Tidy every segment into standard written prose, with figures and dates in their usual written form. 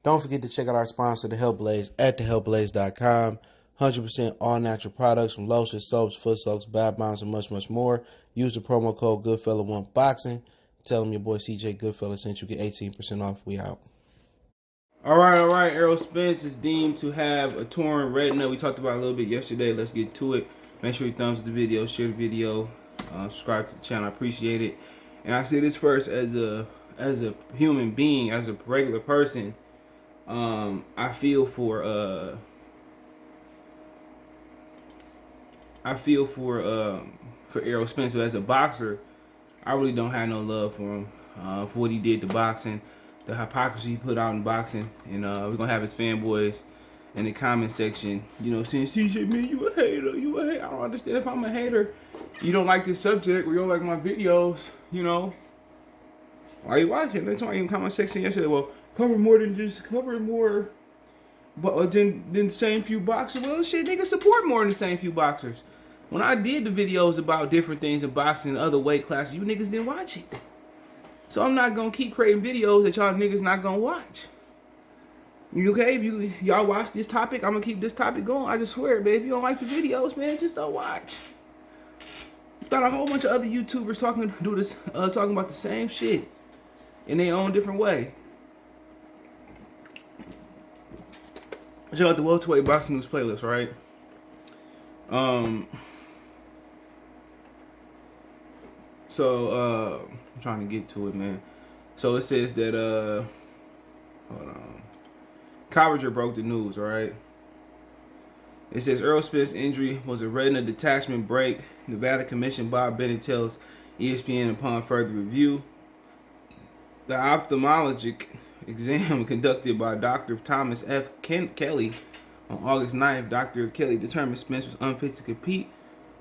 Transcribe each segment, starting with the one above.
Don't forget to check out our sponsor, The Health Blaze, at thehealthblaze.com. 100% all natural products from lotions, soaps, foot soaks, bath bombs, and much, much more. Use the promo code Goodfella1Boxing. Tell them your boy CJ Goodfella sent you, get 18% off. We out. All right. Errol Spence is deemed to have a torn retina. We talked about it a little bit yesterday. Let's get to it. Make sure you thumbs up the video, share the video, subscribe to the channel. I appreciate it. And I say this first as a human being, as a regular person. I feel for Errol Spence, but as a boxer, I really don't have no love for him for what he did to boxing, the hypocrisy he put out in boxing, and we're gonna have his fanboys in the comment section, saying, CJ, man, you a hater. I don't understand. If I'm a hater, you don't like this subject, or you don't like my videos, why are you watching? That's why in the comment section yesterday, well, cover more, but than the same few boxers. Well, shit, nigga, support more than the same few boxers. When I did the videos about different things in boxing and other weight classes, you niggas didn't watch it. So I'm not gonna keep creating videos that y'all niggas not gonna watch. You okay? If y'all watch this topic, I'm gonna keep this topic going. I just swear, man. If you don't like the videos, man, just don't watch. You got a whole bunch of other YouTubers talking about the same shit in their own different way. Check out the welterweight boxing news playlist, right? So I'm trying to get to it, man. So it says that hold on. Coverager broke the news, all right? It says Errol Spence's injury was a retina detachment break. Nevada Commissioner Bob Bennett tells ESPN upon further review. The ophthalmologic exam conducted by Dr. Thomas F. Kelly on August 9th, Dr. Kelly determined Spence was unfit to compete.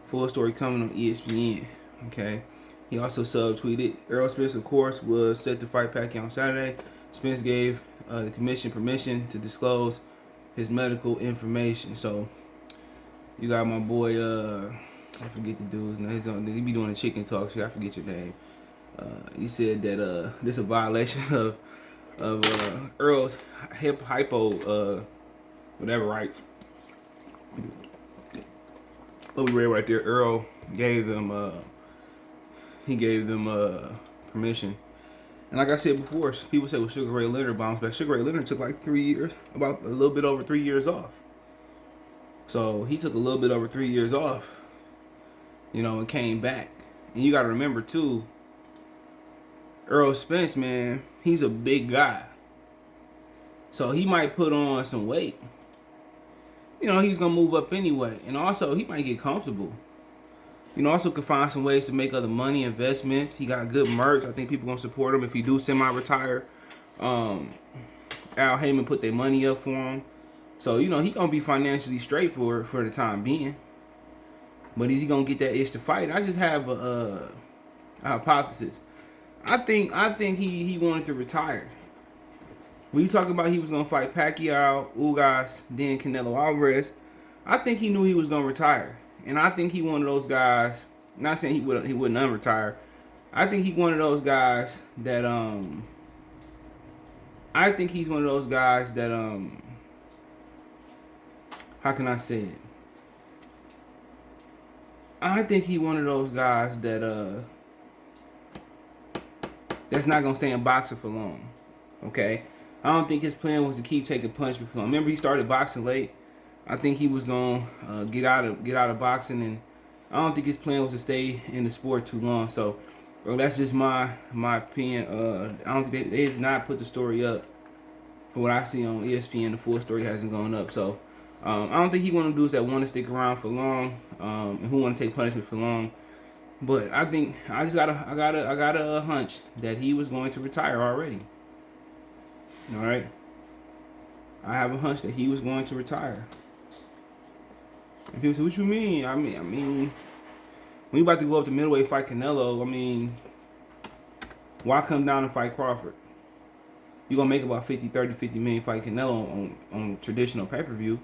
Full story coming on ESPN. Okay. He also subtweeted, Errol Spence, of course, was set to fight Pacquiao on Saturday. Spence gave the commission permission to disclose his medical information. So, you got my boy, I forget the dude's name. He be doing the chicken talk shit. I forget your name. He said that this is a violation of Earl's hypo whatever rights. What we read right there, Earl gave them permission. And like I said before, people say, well, Sugar Ray Leonard bounced back. Sugar Ray Leonard took like 3 years, about a little bit over 3 years off. So he took a little bit over 3 years off, and came back. And you got to remember too, Errol Spence, man, he's a big guy. So he might put on some weight. He's going to move up anyway. And also, he might get comfortable. Also can find some ways to make other money, investments. He got good merch. I think people going to support him if he do semi-retire. Al Heyman put their money up for him. So, he going to be financially straight for the time being. But is he going to get that itch to fight? I just have a hypothesis. I think he wanted to retire. When you talk about he was going to fight Pacquiao, Ugas, then Canelo Alvarez, I think he knew he was going to retire. And I think he one of those guys, not saying he wouldn't unretire. I think he's one of those guys that how can I say it? I think he one of those guys that that's not gonna stay in boxing for long. Okay? I don't think his plan was to keep taking punishment for long. Remember, he started boxing late. I think he was gonna get out of boxing, and I don't think his plan was to stay in the sport too long. So, that's just my opinion. I don't think they did not put the story up. From what I see on ESPN, the full story hasn't gone up. So, I don't think he one of the dudes that want to stick around for long, and who want to take punishment for long. But I think I got a hunch that he was going to retire already. All right, I have a hunch that he was going to retire. And people say, what you mean? I mean, when you about to go up to middleweight fight Canelo, why come down and fight Crawford? You're going to make about 50 million fight Canelo on traditional pay-per-view.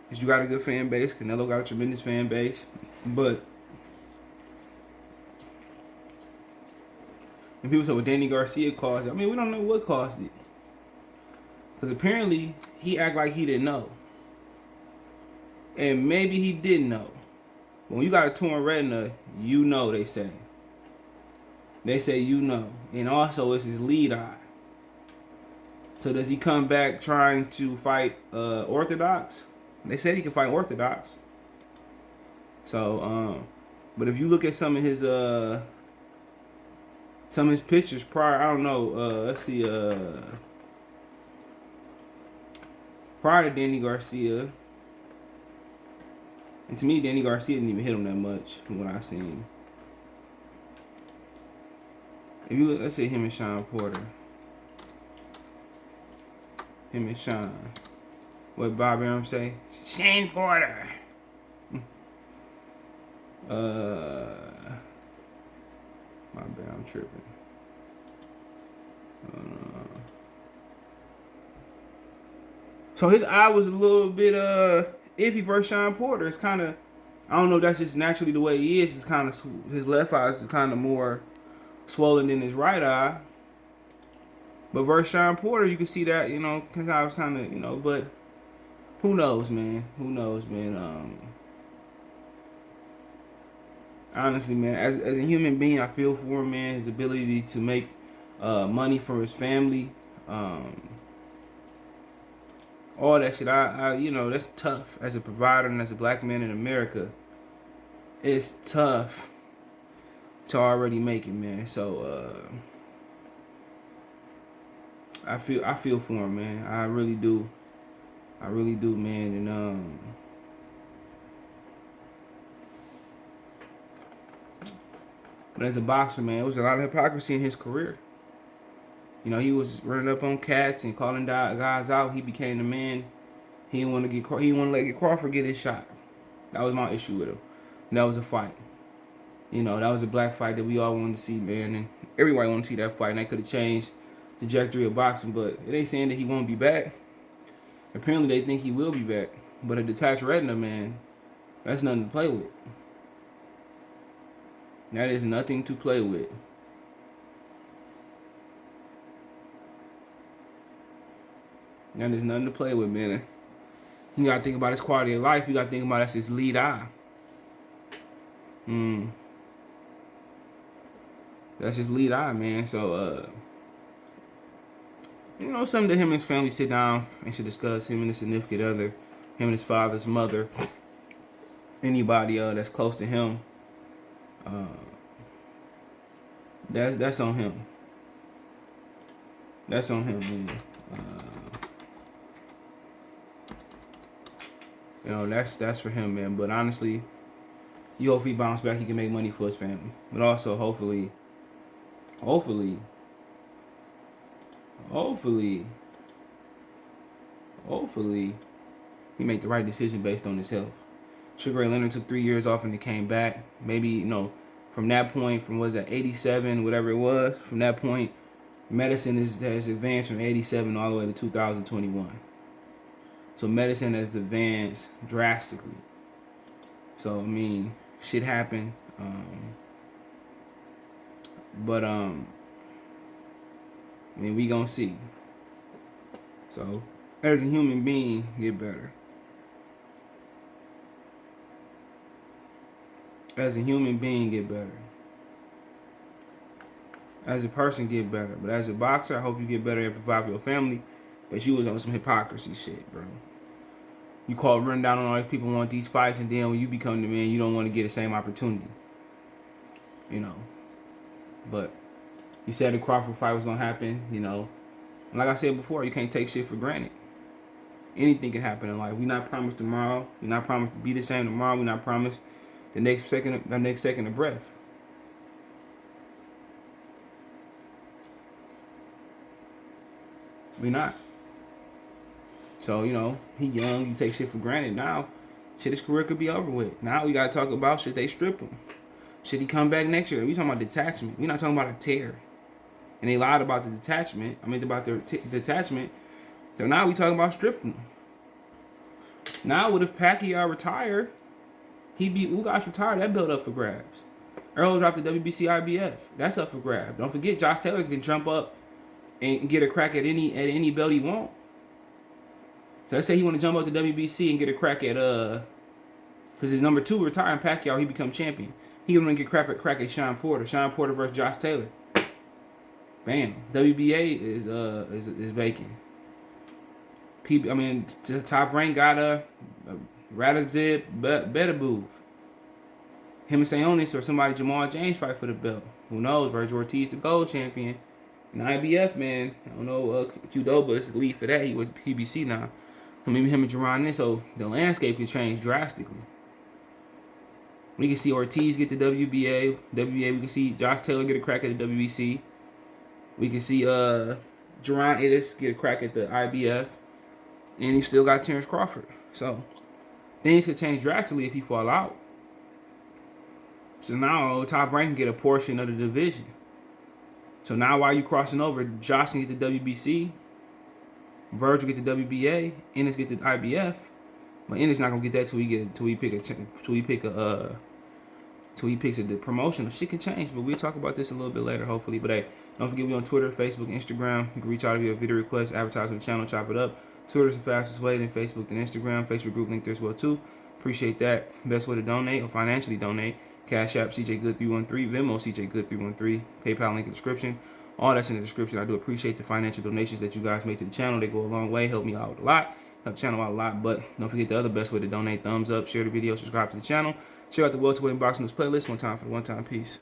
Because you got a good fan base. Canelo got a tremendous fan base. But, and people say, well, Danny Garcia caused it. We don't know what caused it. Because apparently he act like he didn't know. And maybe he didn't know. But when you got a torn retina, you know, they say. They say you know. And also it's his lead eye. So does he come back trying to fight Orthodox? They said he can fight Orthodox. So, but if you look at some of his pictures prior, I don't know, let's see, prior to Danny Garcia, and to me, Danny Garcia didn't even hit him that much from what I've seen. If you look, let's say him and Sean Porter. Him and Sean. What Bob Arum say? Shane Porter. My bad, I'm tripping. So his eye was a little bit iffy versus Sean Porter. It's kind of, I don't know if that's just naturally the way he is. It's kind of, his left eye is kind of more swollen than his right eye. But versus Sean Porter, you can see that, you know, because I was kind of, you know, but who knows, man? Who knows, man? Honestly, man, as a human being, I feel for him, man. His ability to make money for his family, all that shit. I you know, that's tough as a provider and as a black man in America. It's tough to already make it, man. So I feel for him, man. I really do. I really do, man. And but as a boxer, man, it was a lot of hypocrisy in his career. You know, he was running up on cats and calling guys out. He became the man. He didn't want to let Crawford get his shot. That was my issue with him. And that was a fight. You know, that was a black fight that we all wanted to see, man. And everybody wanted to see that fight. And that could have changed the trajectory of boxing. But it ain't saying that he won't be back. Apparently, they think he will be back. But a detached retina, man, that's nothing to play with. That is nothing to play with. That is nothing to play with, man. You gotta think about his quality of life. You gotta think about that's his lead eye. That's his lead eye, man. So, you know, something that him and his family sit down and should discuss. Him and his significant other, him and his father's mother, anybody that's close to him. That's on him. That's on him, man. You know, that's for him, man. But honestly, you hope he bounce back. He can make money for his family. But also, hopefully, he make the right decision based on his health. Sugar Ray Leonard took 3 years off and he came back. Maybe, you know, from that point, from was that 87, whatever it was, from that point, medicine has advanced from 87 all the way to 2021. So medicine has advanced drastically. So I mean, shit happened. But I mean, we gonna see. So as a human being, get better. As a human being, get better. As a person, get better. But as a boxer, I hope you get better and provide for your family. But you was on some hypocrisy shit, bro. You run down on all these people who want these fights, and then when you become the man, you don't want to get the same opportunity. You know. But you said the Crawford fight was gonna happen, you know. And like I said before, you can't take shit for granted. Anything can happen in life. We're not promised tomorrow. We're not promised to be the same tomorrow. We're not promised the next second of breath. We not. So, you know, he young, you take shit for granted. Now, shit, his career could be over with. Now we gotta talk about shit they strip him. Should he come back next year? We talking about detachment. We not talking about a tear. And they lied about the detachment. I mean about the detachment. So now we talking about stripping him. Now what if Pacquiao retired? He beat Ugas retired. That belt up for grabs. Errol dropped the WBC IBF. That's up for grabs. Don't forget, Josh Taylor can jump up and get a crack at any belt he want. So let's say he want to jump up to WBC and get a crack at because his number 2 retiring Pacquiao, he become champion. He want to get crack at Sean Porter. Sean Porter versus Josh Taylor. Bam. WBA is vacant. Top rank got a Radazib Betaboo. Him and Sayonis or somebody Jamal James fight for the belt. Who knows? Virgil Ortiz the gold champion. And IBF, man, I don't know. Qdoba is the lead for that. He was PBC now. Maybe him and Jerron in. So the landscape can change drastically. We can see Ortiz get the WBA. We can see Josh Taylor get a crack at the WBC. We can see Jerron Ittis get a crack at the IBF. And he still got Terrence Crawford. So things could change drastically if he fall out. So now Top Rank can get a portion of the division. So now while you crossing over, Josh can get the WBC, Virgil get the WBA, Ennis get the IBF, but Ennis not gonna get that till he picks the promotion. Shit can change, but we'll talk about this a little bit later, hopefully. But hey, don't forget we on Twitter, Facebook, Instagram. You can reach out via video request, advertise on the channel, chop it up. Twitter's the fastest way, then Facebook, then Instagram. Facebook group link there as well too. Appreciate that. Best way to donate or financially donate. Cash App, CJGood313, Venmo, CJGood313, PayPal link in the description. All that's in the description. I do appreciate the financial donations that you guys make to the channel. They go a long way, help me out a lot, help the channel out a lot. But don't forget the other best way to donate. Thumbs up, share the video, subscribe to the channel. Check out the welterweight and boxing news playlist. One time for the one time piece.